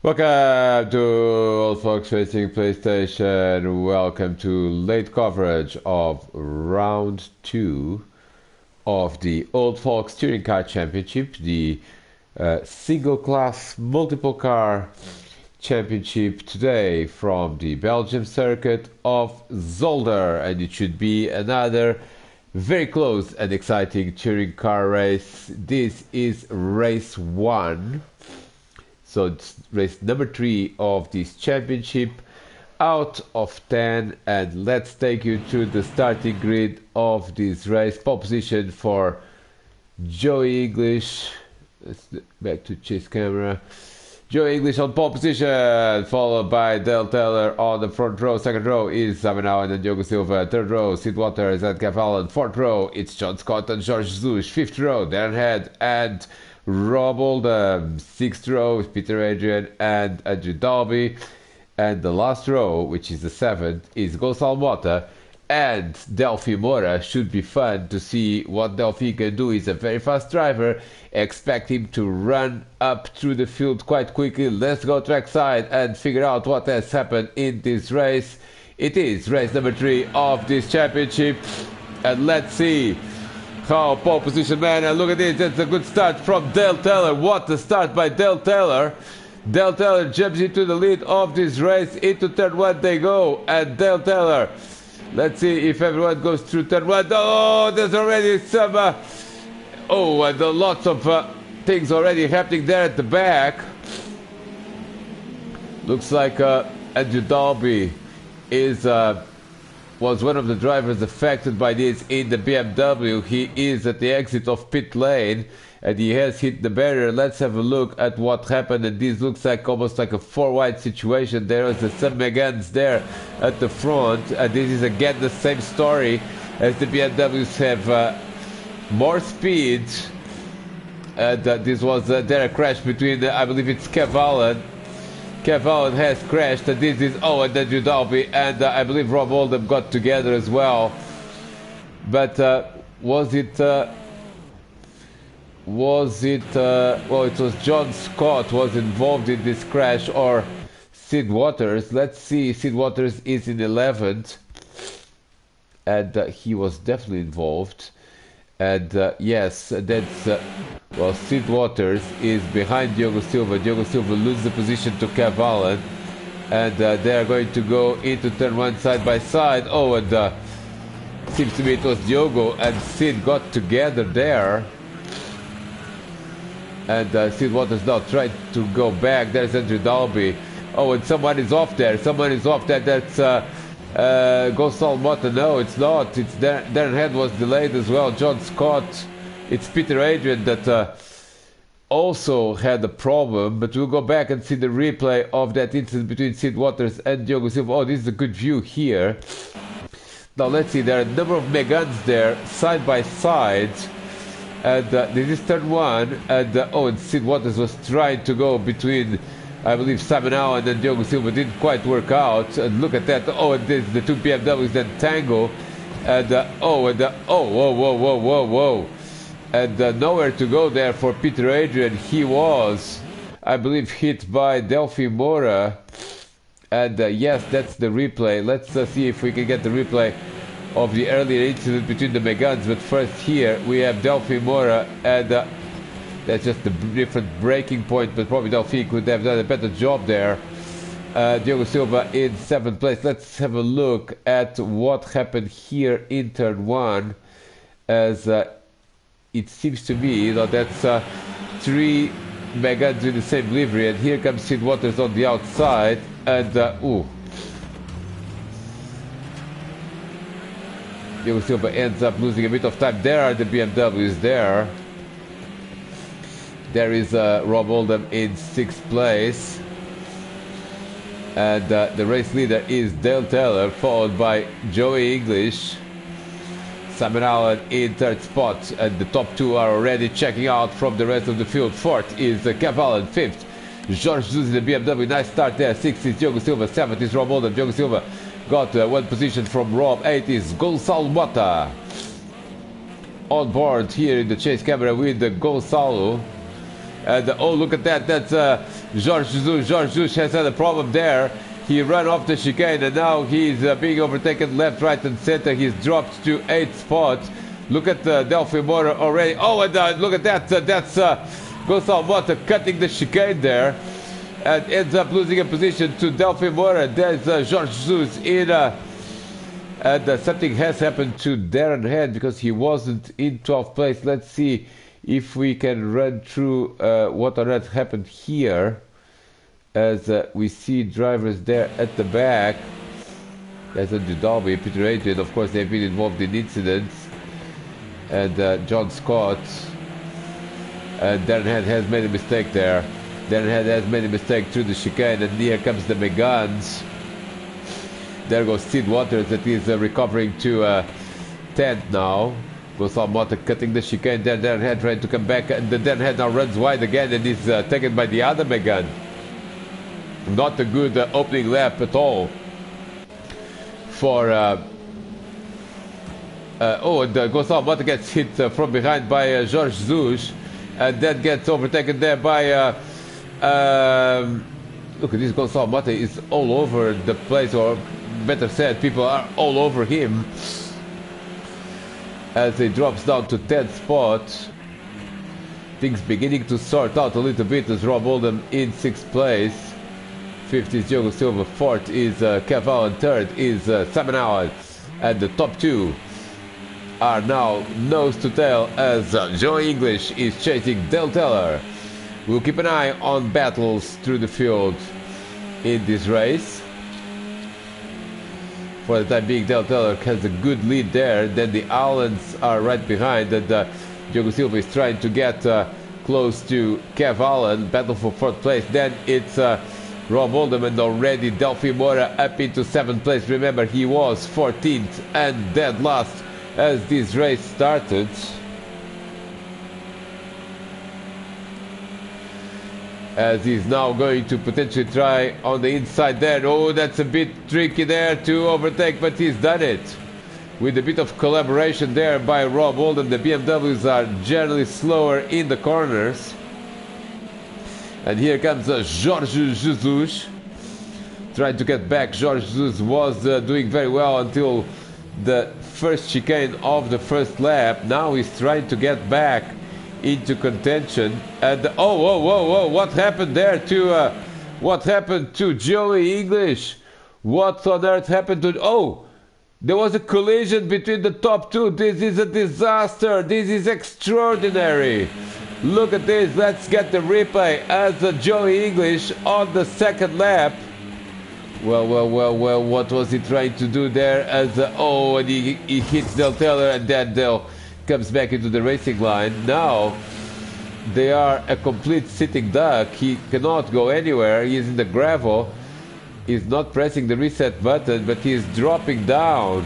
Welcome to Old Folks Racing PlayStation. Welcome to late coverage of round 2 of the Old Folks Touring Car Championship, the single class multiple car championship today from the Belgium circuit of Zolder, and it should be another very close and exciting touring car race. This is race 1. So it's race number 3 of this championship out of 10, and let's take you to the starting grid of this race. Pole position for Joey English. Let's back to chase camera. Joey English on pole position, followed by Dale Taylor on the front row. Second row is Samanao and Diogo Silva. Third row, Sid Waters and Kev Allen. Fourth row, it's John Scott and George Jesus. Fifth row, Darren Head and Rob Oldham. Sixth row is Peter Adrian and Andrew Dalby. And the last row, which is the seventh, is Gonçalo Mota and Delphi Moura. Should be fun to see what Delphi can do. He's a very fast driver. Expect him to run up through the field quite quickly. Let's go trackside and figure out what has happened in this race. It is race number 3 of this championship. And let's see how pole position, man, and look at this, that's a good start from Dale Taylor. What a start by Dale Taylor. Dale Taylor jumps into the lead of this race. Into turn 1 they go, and Dale Taylor, let's see if everyone goes through turn 1. Oh, there's already some, and lots of things already happening there at the back. Looks like Andrew Dalby is was one of the drivers affected by this in the BMW. He is at the exit of pit lane and he has hit the barrier. Let's have a look at what happened, and this looks like almost like a 4-wide situation. There is some Megans there at the front, and this is again the same story as the BMWs have more speed, and this was there a crash between I believe it's Kev Allen. Kev Allen has crashed, and this is and Andrew Dalby and I believe Rob Oldham got together as well. But was it well, it was John Scott was involved in this crash, or Sid Waters. Let's see. Sid Waters is in 11th, and he was definitely involved. And yes, that's Sid Waters is behind Diogo Silva. Diogo Silva loses the position to Kev Allen, and they are going to go into turn 1 side by side. And seems to me it was Diogo and Sid got together there, and Sid Waters now tried to go back. There's Andrew Dalby. And someone is off there. That's Gonçalo Mota. No, it's not. It's Darren Head was delayed as well. John Scott. It's Peter Adrian that also had a problem. But we'll go back and see the replay of that incident between Sid Waters and Diogo Silva. Oh, this is a good view here. Now let's see. There are a number of Megans there, side by side. And this is turn 1. And Sid Waters was trying to go between, I believe, Samanao and then Diogo Silva. Didn't quite work out. And look at that. And this, the two BMWs then tango. And whoa. And nowhere to go there for Peter Adrian. He was, I believe, hit by Delphi Moura. And yes, that's the replay. Let's see if we can get the replay of the earlier incident between the Megans. But first here we have Delphi Moura, and that's just a different breaking point, but probably Delphi could have done a better job there. Diogo Silva in 7th place. Let's have a look at what happened here in turn 1, as it seems to me that's 3 Megans in the same livery, and here comes Sid Waters on the outside, and Diogo Silva ends up losing a bit of time. There are the BMWs there. There is Rob Oldham in 6th place. And the race leader is Dale Taylor, followed by Joey English. Simon Allen in 3rd spot, and the top 2 are already checking out from the rest of the field. 4th is Kev Allen. 5th, George Jesus in the BMW. Nice start there. 6th is Diogo Silva. 7th is Rob Oldham. Diogo Silva got 1 position from Rob. 8th is Gonçalo Mota. On board here in the chase camera with Gonçalo. And oh, look at that. That's George Jesus has had a problem there. He ran off the chicane and now he's being overtaken left, right and center. He's dropped to 8th spot. Look at Delphi Motor already. Oh, and look at that. That's Gonçalo Mota cutting the chicane there and ends up losing a position to Delphi Motor. There's Jorge Jesus in and something has happened to Darren Head because he wasn't in 12th place. Let's see if we can run through what on earth happened here, as we see drivers there at the back. There's Andrew Dalby, Peter Adrian, of course they've been involved in incidents, and John Scott. Darren Head has made a mistake there. Darren Head has made a mistake through the chicane, and here comes the Megans. There goes Sid Waters, that is recovering to 10th now. Gonçalo Mota cutting the chicane there. Darren Head trying to come back, and the Darren Head now runs wide again and is taken by the other Megan. Not a good opening lap at all for and Gonçalo Mota gets hit from behind by Jorge Jesus, and then gets overtaken there by look at this. Gonçalo Mota is all over the place, or better said, people are all over him as he drops down to 10th spot. Things beginning to sort out a little bit as Rob Oldham in 6th place. 5th is Diogo Silva, 4th is Caval, and 3rd is Simon Howard. And the top two are now nose to tail as Joey English is chasing Dale Teller. We'll keep an eye on battles through the field in this race. For the time being, Dale Teller has a good lead there. Then the Allens are right behind, and Diogo Silva is trying to get close to Kev Allen. Battle for 4th place. Then it's Rob Oldham, and already Delphi Moura up into 7th place. Remember, he was 14th and dead last as this race started. As he's now going to potentially try on the inside there. Oh, that's a bit tricky there to overtake, but he's done it. With a bit of collaboration there by Rob Oldham. The BMWs are generally slower in the corners. And here comes Jorge Jesus, trying to get back. Jorge Jesus was doing very well until the first chicane of the first lap. Now he's trying to get back into contention. And whoa, what happened there to what happened to Joey English? What on earth happened to... there was a collision between the top two. This is a disaster. This is extraordinary. Look at this. Let's get the replay as Joey English on the second lap. Well, what was he trying to do there? As and he hits Dale Taylor, and then Dale comes back into the racing line. Now they are a complete sitting duck. He cannot go anywhere. He is in the gravel. He's not pressing the reset button, but he is dropping down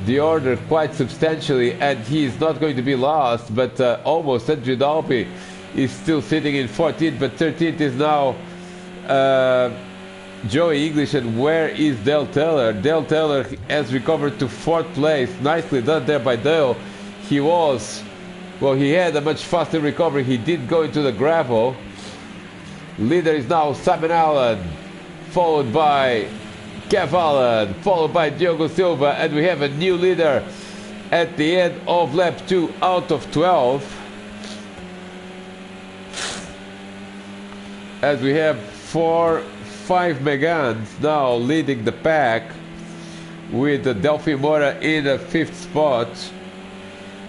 the order quite substantially, and he is not going to be lost, but almost. Andrew Dalby is still sitting in 14th, but 13th is now Joey English. And where is Dale Taylor? Dale Taylor has recovered to 4th place. Nicely done there by Dale. He had a much faster recovery. He did go into the gravel. Leader is now Simon Allen, followed by Kev Allen, followed by Diogo Silva, and we have a new leader at the end of lap 2 out of 12. As we have 5 Megans now leading the pack, with Delphi Moura in the 5th spot.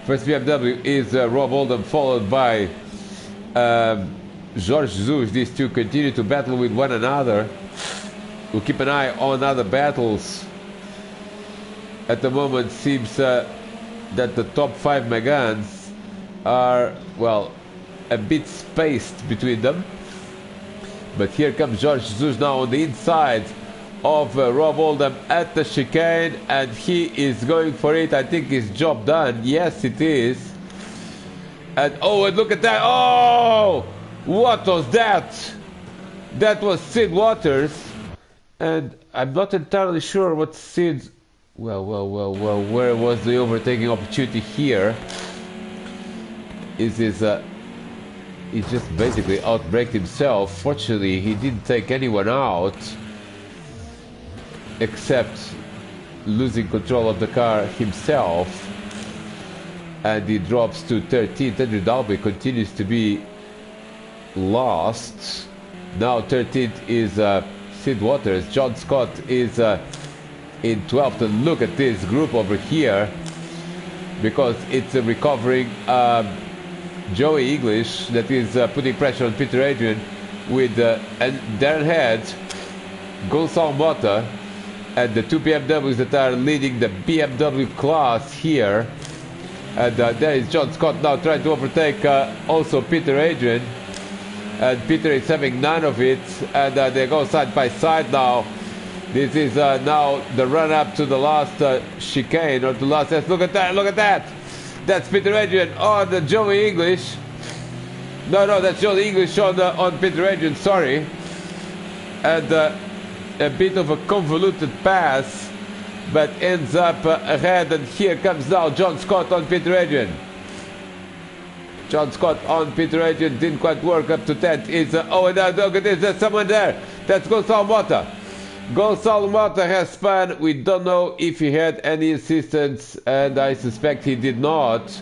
First BMW is Rob Oldham, followed by Jorge Jesus. These two continue to battle with one another. We'll keep an eye on other battles. At the moment, seems that the top 5 Megans are, a bit spaced between them. But here comes Jorge Jesus now on the inside of Rob Oldham at the chicane, and he is going for it. I think his job done. Yes, it is. And and look at that. What was that? That was Sid Waters. And I'm not entirely sure what Sid... Well, where was the overtaking opportunity here? Is this... he just basically outbraked himself. Fortunately, he didn't take anyone out, except losing control of the car himself. And he drops to 13th. Andrew Dalby continues to be last. Now 13th is Sid Waters. John Scott is in 12th. And look at this group over here, because it's a recovering Joey English that is putting pressure on Peter Adrian with and Darren Head, Gonçalo Mota, and the two BMWs that are leading the BMW class here. And there is John Scott now trying to overtake also Peter Adrian. And Peter is having none of it. And they go side by side now. This is now the run-up to the last chicane, or the last... Look at that, look at that! That's Peter Adrian on the Joey English. No, that's Joey English on Peter Adrian, sorry. And a bit of a convoluted pass, but ends up ahead. And here comes now John Scott on Peter Adrian. John Scott on Peter Adrian didn't quite work up to 10th. Oh, and look at this, there's someone there. That's Gonçalo Mota. Gonçalo Mota has spun. We don't know if he had any assistance, and I suspect he did not.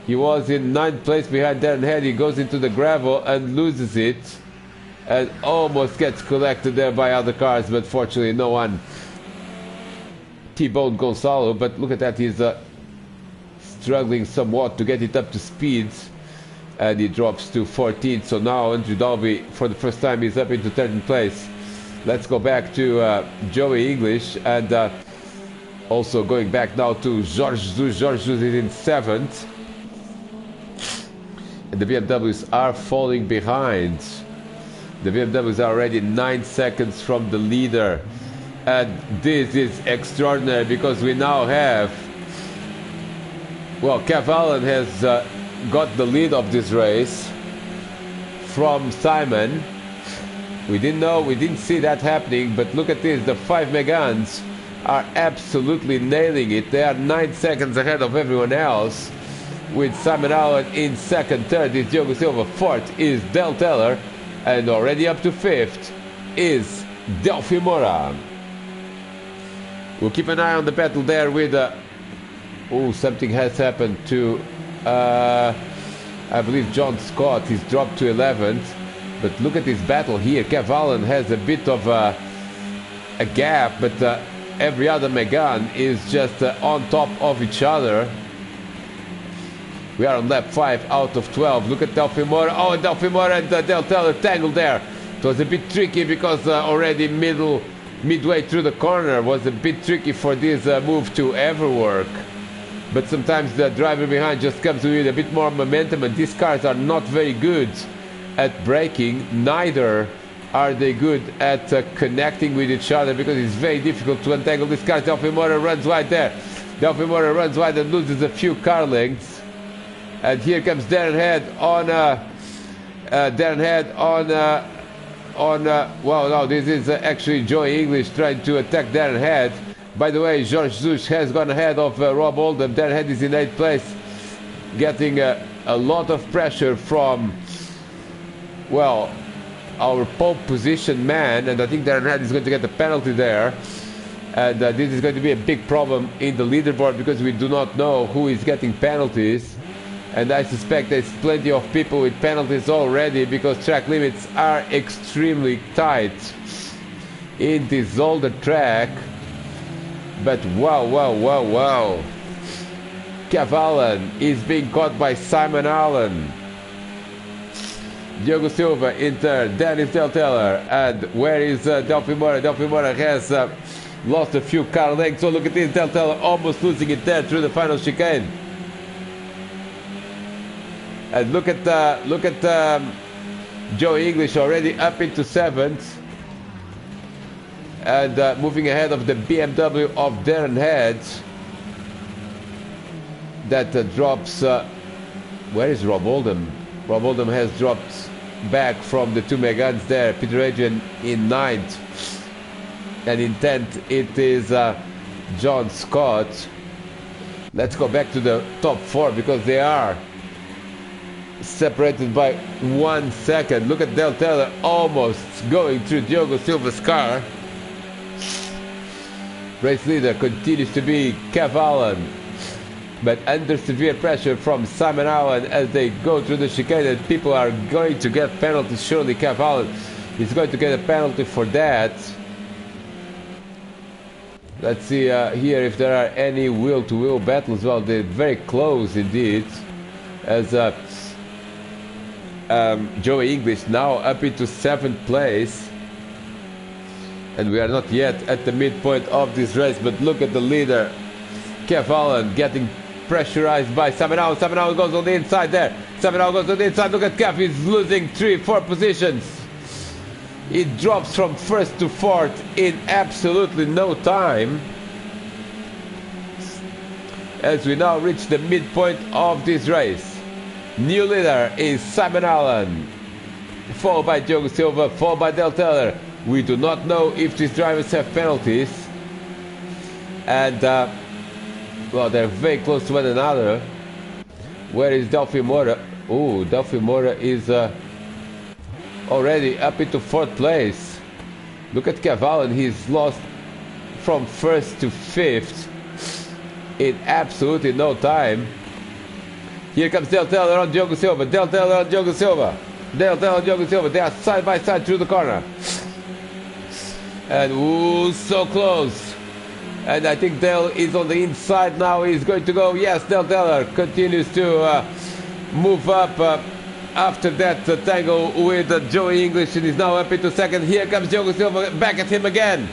He was in 9th place behind Darren Head. He goes into the gravel and loses it, and almost gets collected there by other cars, but fortunately no one T-boned Gonçalo. But look at that, he's struggling somewhat to get it up to speed, and he drops to 14th. So now Andrew Dalby, for the first time, is up into 13th place. Let's go back to Joey English, and also going back now to Jorge Jesus. Jorge Jesus is in 7th. And the BMWs are falling behind. The BMWs are already 9 seconds from the leader. And this is extraordinary, because we now have... Well, Kev Allen has got the lead of this race from Simon. We didn't see that happening, but look at this. The 5 Megans are absolutely nailing it. They are 9 seconds ahead of everyone else, with Simon Allen in 2nd, 3rd is Diogo Silva, 4th is Del Teller, and already up to 5th is Delphi Moura. We'll keep an eye on the battle there with... oh, something has happened to... I believe John Scott. He's dropped to 11th. But look at this battle here. Kev Allen has a bit of a gap, but every other Megane is just on top of each other. We are on lap 5 out of 12. Look at Delphi Moura. Oh, Delphi Moura and Del Teller tangled there. It was a bit tricky, because already midway through the corner was a bit tricky for this move to ever work. But sometimes the driver behind just comes with a bit more momentum, and these cars are not very good at braking. Neither are they good at connecting with each other, because it's very difficult to untangle these cars. Delphi Moura runs wide there. Delphi Moura runs wide and loses a few car lengths. And here comes Darren Head on well, no, this is actually Joey English trying to attack Darren Head. By the way, Jorge Jesus has gone ahead of Rob Oldham. Darren Head is in 8th place, getting a lot of pressure from, well, our pole position man, and I think Darren Head is going to get a penalty there. And this is going to be a big problem in the leaderboard, because we do not know who is getting penalties. And I suspect there's plenty of people with penalties already, because track limits are extremely tight in this Zolder track. But wow. Kev Allen is being caught by Simon Allen. Diogo Silva in 3rd, Dennis Del Teller, and where is Delphi Moura? Delphi Moura has lost a few car lengths. So look at this, Del Teller almost losing it there through the final chicane. And look at Joey English already up into 7th, and moving ahead of the BMW of Darren Head. That drops. Where is Rob Oldham? Rob Oldham has dropped back from the 2 Megans there. Peter Adrian in 9th, and in 10th it is John Scott. Let's go back to the top 4, because they are separated by 1 second. Look at Del Taylor almost going through Diogo Silva's car. Race leader continues to be Kev Allen, but under severe pressure from Simon Allen as they go through the chicane, and people are going to get penalties. Surely Kev Allen is going to get a penalty for that. Let's see here if there are any wheel-to-wheel battles. Well, they're very close indeed, as Joey English now up into 7th place. And we are not yet at the midpoint of this race, but look at the leader, Kev Allen, getting pressurized by Simon Allen. Simon Allen goes on the inside there. Simon Allen goes on the inside. Look at Kev, he's losing 3-4 positions. It drops from 1st to 4th in absolutely no time. As we now reach the midpoint of this race. New leader is Simon Allen, followed by Diogo Silva, followed by Del Taylor. We do not know if these drivers have penalties. And, well, they're very close to one another. Where is Delphi Mora? Oh, Delphi Mora is already up into 4th place. Look at Kev Allen. He's lost from 1st to 5th in absolutely no time. Here comes Del Taylor on Diogo Silva. Del Taylor on Diogo Silva. Del Taylor on Diogo Silva. They are side by side through the corner. And ooh, so close. And I think Del is on the inside now. He's going to go. Yes, Del Taylor continues to move up after that tangle with Joey English, and is now up into 2nd. Here comes Diogo Silva back at him again.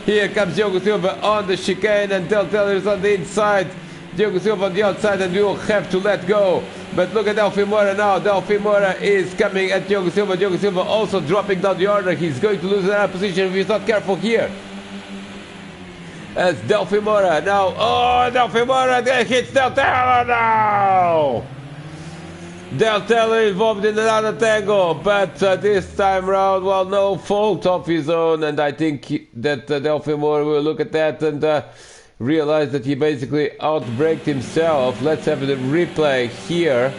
Here comes Diogo Silva on the chicane, and Del Taylor is on the inside. Diogo Silva on the outside, and we will have to let go. But look at Delphi Mora now. Delphi Mora is coming at Diogo Silva. Diogo Silva also dropping down the order. He's going to lose another position if he's not careful here. As Delphi Mora now. Oh, Delphi Mora hits Del Taylor now. Del Taylor involved in another tangle, but this time round, well, no fault of his own. And I think that Delphi Mora will look at that and realize that he basically outbraked himself. Let's have the replay here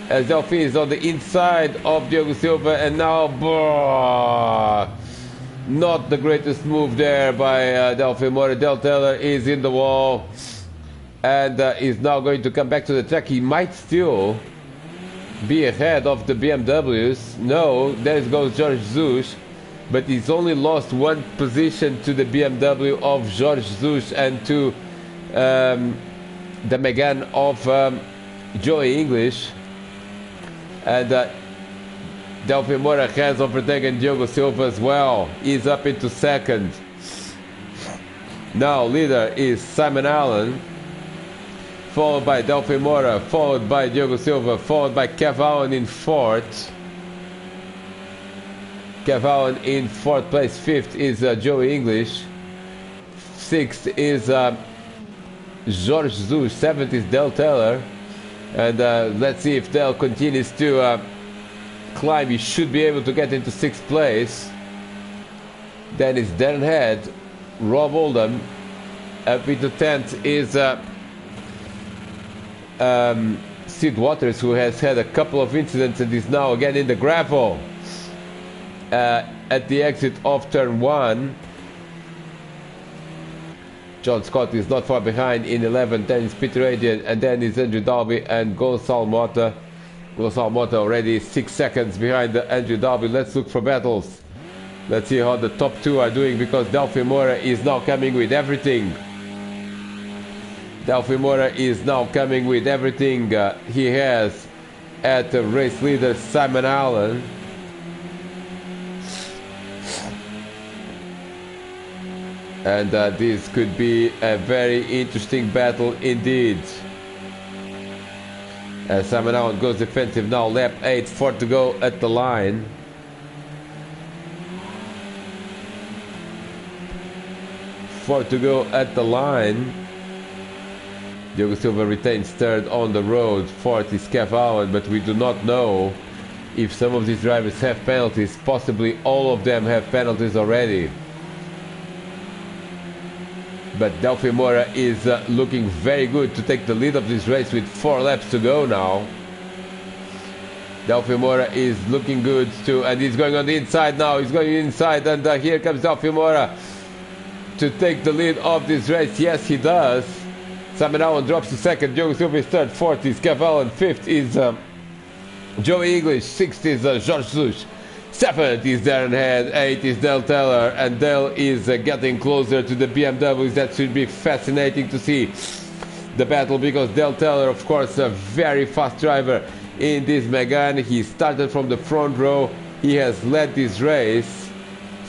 as Delphi is on the inside of Diogo Silva, and now not the greatest move there by Delphi Mora. Del Taylor is in the wall and is now going to come back to the track. He might still be ahead of the BMWs. No, there goes Jorge Jesus. But he's only lost 1 position to the BMW of Jorge Jesus and to the Megane of Joey English. And Delphi Mora has overtaken Diogo Silva as well. He's up into 2nd. Now leader is Simon Allen, followed by Delphi Mora, followed by Diogo Silva, followed by Kev Allen in 4th. Kev Allen in 4th place. 5th is Joey English. 6th is Jorge Jesus. 7th is Del Taylor. And let's see if Del continues to climb. He should be able to get into 6th place. Then it's Darren Head, Rob Oldham. Up into 10th is Sid Waters, who has had a couple of incidents and is now again in the gravel. At the exit of turn 1. John Scott is not far behind in 11th. Then is Peter Adrian, and then is Andrew Dalby and Gonçalo Mota. Gonçalo Mota already 6 seconds behind Andrew Dalby. Let's look for battles. Let's see how the top 2 are doing, because Delphi Mora is now coming with everything. Delphi Mora is now coming with everything. He has at the race leader Simon Allen. And this could be a very interesting battle indeed. As Simon Allen goes defensive now, lap 8, 4 to go at the line. Four to go at the line. Diogo Silva retains 3rd on the road. 4th is Kev Allen, but we do not know if some of these drivers have penalties. Possibly all of them have penalties already. But Delphi Mora is looking very good to take the lead of this race with 4 laps to go now. Delphimora is looking good too, and he's going on the inside now. He's going inside, and here comes Delphimora to take the lead of this race. Yes, he does. Simon Allen drops to second. Joe Silva is third. Fourth is Kev Allen. Fifth is Joey English. Sixth is George Zush. Seventh is Darren Head. Eighth is Dale Taylor, and Dale is getting closer to the BMWs. That should be fascinating to see the battle, because Dale Taylor, of course, a very fast driver in this Megane. He started from the front row. He has led this race.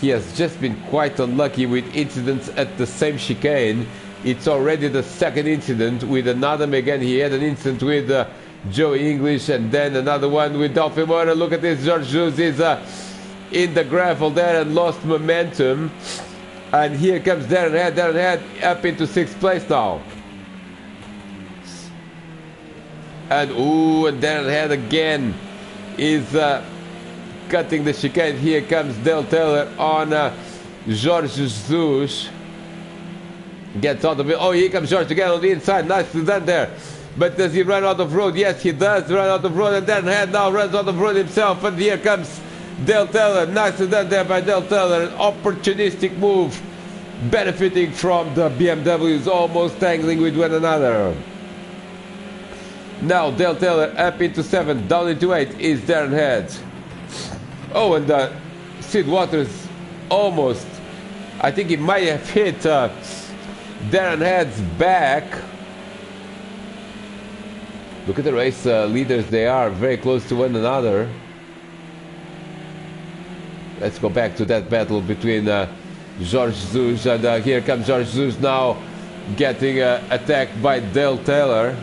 He has just been quite unlucky with incidents at the same chicane. It's already the second incident with another Megane. He had an incident with Joey English, and then another one with Delphimora. Look at this, George Jus is in the gravel there and lost momentum. And here comes Darren Head. Darren Head up into 6th place now. And and Darren Head again is cutting the chicane. Here comes Dale Taylor on George Jesus. Gets out of it. Oh, here comes George again on the inside. Nicely done there. But does he run out of road? Yes, he does run out of road. And Darren Head now runs out of road himself. And here comes Dale Taylor. Nicely done there by Dale Taylor. An opportunistic move, benefiting from the BMWs almost tangling with one another. Now Dale Taylor up into 7th, down into 8th is Darren Head. Oh, and Sid Waters almost, I think he might have hit Darren Head's back. Look at the race leaders, they are very close to one another. Let's go back to that battle between George Jesus, and here comes George Jesus now getting attacked by Dale Taylor.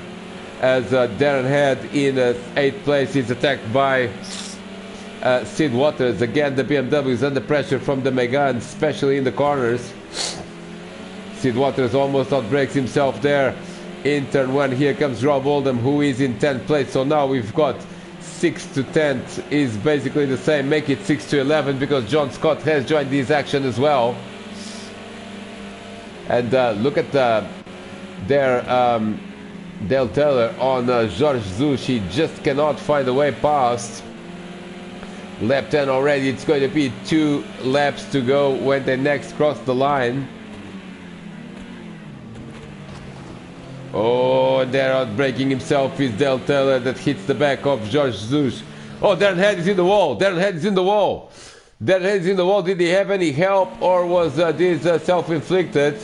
As Darren Head in 8th place is attacked by Sid Waters. Again, the BMW is under pressure from the Megane, especially in the corners. Sid Waters almost outbreaks himself there in turn 1. Here comes Rob Oldham, who is in 10th place. So now we've got 6th to 10th is basically the same. Make it 6 to 11 because John Scott has joined this action as well. And look at their Dale Taylor on George Zush. He just cannot find a way past. Lap 10 already. It's going to be 2 laps to go when they next cross the line. Oh, they're outbreaking himself is Dale Taylor that hits the back of George Zush. Oh, Darren Head is in the wall. Darren Head is in the wall. Darren Head is in the wall. Did he have any help, or was this self-inflicted?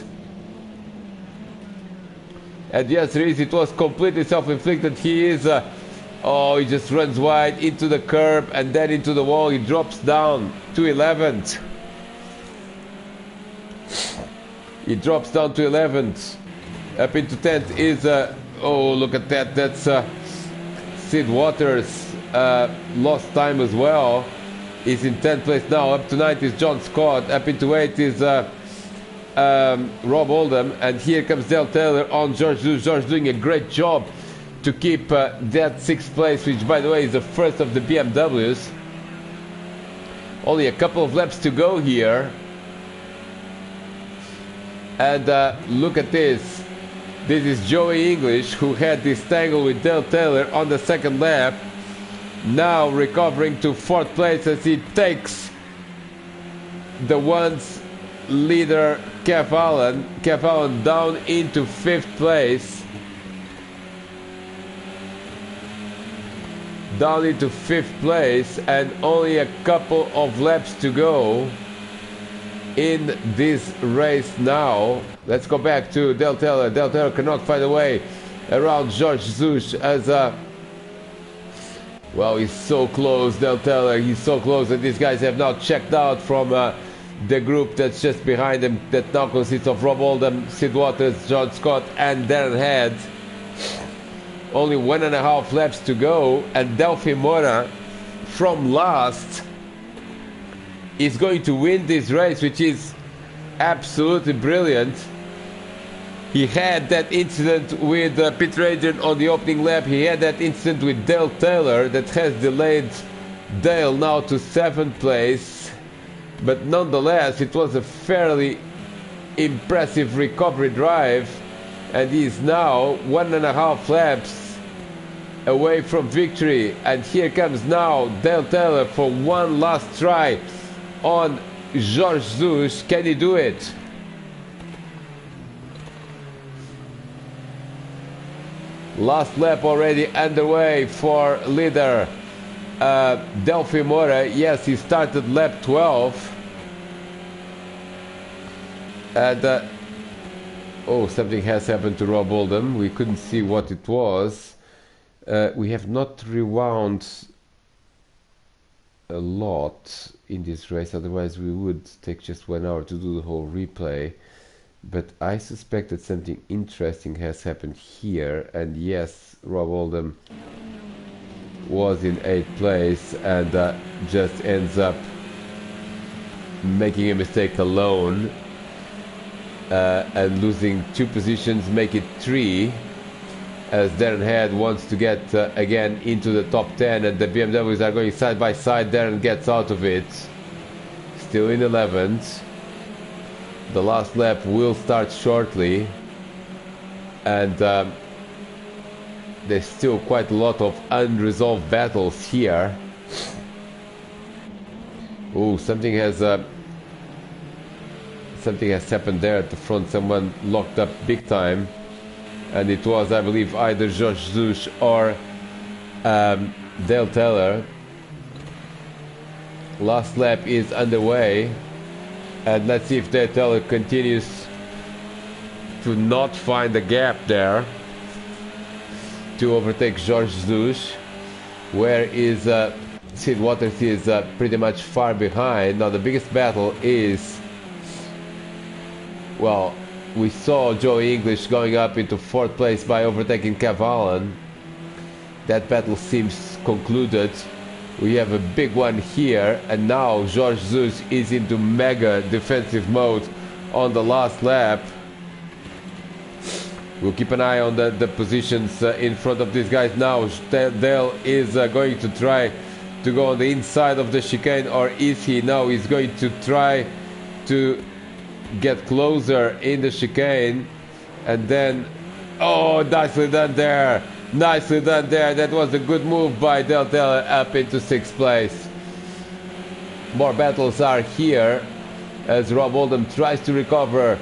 And yes, it was completely self-inflicted. He is, he just runs wide into the curb and then into the wall. He drops down to 11th. He drops down to 11th. Up into 10th is, oh, look at that. That's Sid Waters. Lost time as well. He's in 10th place now. Up to 9th is John Scott. Up into 8th is Rob Oldham, and here comes Dale Taylor on George Lewis. George doing a great job to keep that 6th place, which by the way is the first of the BMWs. Only a couple of laps to go here, and look at this. This is Joey English, who had this tangle with Dale Taylor on the 2nd lap, now recovering to 4th place as he takes the once leader Kev Allen down into 5th place. Down into 5th place, and only a couple of laps to go in this race now. Let's go back to Dale Taylor. Dale Taylor cannot find a way around George Zush as well, he's so close, Dale Taylor. He's so close, and these guys have now checked out from the group that's just behind him, that now consists of Rob Oldham, Sid Waters, John Scott, and Darren Head. Only 1.5 laps to go, and Delphimora from last is going to win this race, which is absolutely brilliant. He had that incident with Peter Adrian on the opening lap. He had that incident with Dale Taylor that has delayed Dale now to 7th place. But nonetheless, it was a fairly impressive recovery drive, and he's now 1.5 laps away from victory. And here comes now Dale Taylor for one last try on Jorge Jesus. Can he do it? Last lap already underway for leader Delphi Mora. Yes, he started lap 12. And oh, something has happened to Rob Oldham. We couldn't see what it was. We have not rewound a lot in this race, otherwise we would take just 1 hour to do the whole replay. But I suspect that something interesting has happened here, and yes, Rob Oldham was in 8th place and just ends up making a mistake alone and losing 2 positions, make it 3, as Darren Head wants to get again into the top 10, and the BMWs are going side by side. Darren gets out of it, still in 11th. The last lap will start shortly, and there's still quite a lot of unresolved battles here. Oh, something has happened there at the front. Someone locked up big time, and it was, I believe, either Jorge Jesus or Dale Taylor. Last lap is underway. And let's see if Dale Taylor continues to not find a gap there to overtake Jorge Jesus. Where is Sid Waters is pretty much far behind. Now the biggest battle is, well, we saw Joey English going up into 4th place by overtaking Kev Allen. That battle seems concluded. We have a big one here, and now Jorge Jesus is into mega defensive mode on the last lap. We'll keep an eye on the positions in front of these guys now. Dale is going to try to go on the inside of the chicane, or is he? No, he's going to try to get closer in the chicane, and then, oh, nicely done there. Nicely done there. That was a good move by Dale Taylor up into 6th place. More battles are here as Rob Oldham tries to recover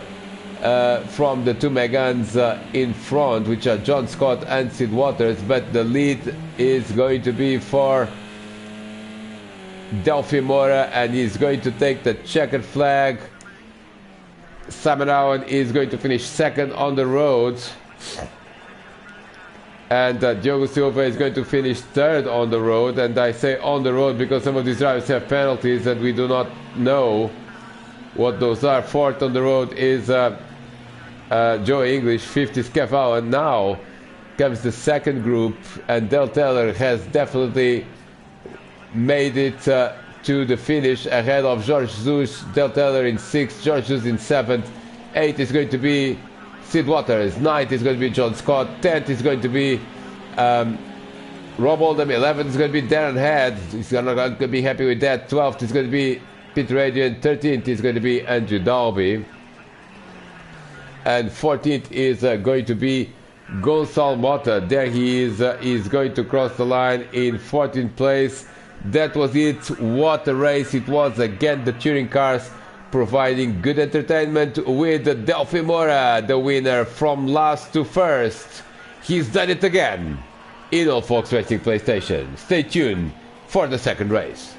from the 2 Megans in front, which are John Scott and Sid Waters, but the lead is going to be for Delphi Mora, and he's going to take the checkered flag. Simon Owen is going to finish 2nd on the road. And Diogo Silva is going to finish 3rd on the road. And I say on the road because some of these drivers have penalties and we do not know what those are. 4th on the road is Joey English, 5th is Kev Allen. Now comes the 2nd group, and Dale Taylor has definitely made it to the finish ahead of Jorge Jesus. Dale Taylor in 6th, Jorge Jesus in 7th. 8th is going to be Sid Waters. 9th is going to be John Scott. 10th is going to be Rob Oldham. 11th is going to be Darren Head. He's not going to be happy with that. 12th is going to be Peter Adrian. 13th is going to be Andrew Dalby. And 14th is going to be Gonçalo Mota. There he is going to cross the line in 14th place. That was it. What a race it was. Again, the touring cars providing good entertainment with Delphi Mora, the winner from last to first. He's done it again in All Folks Racing PlayStation. Stay tuned for the 2nd race.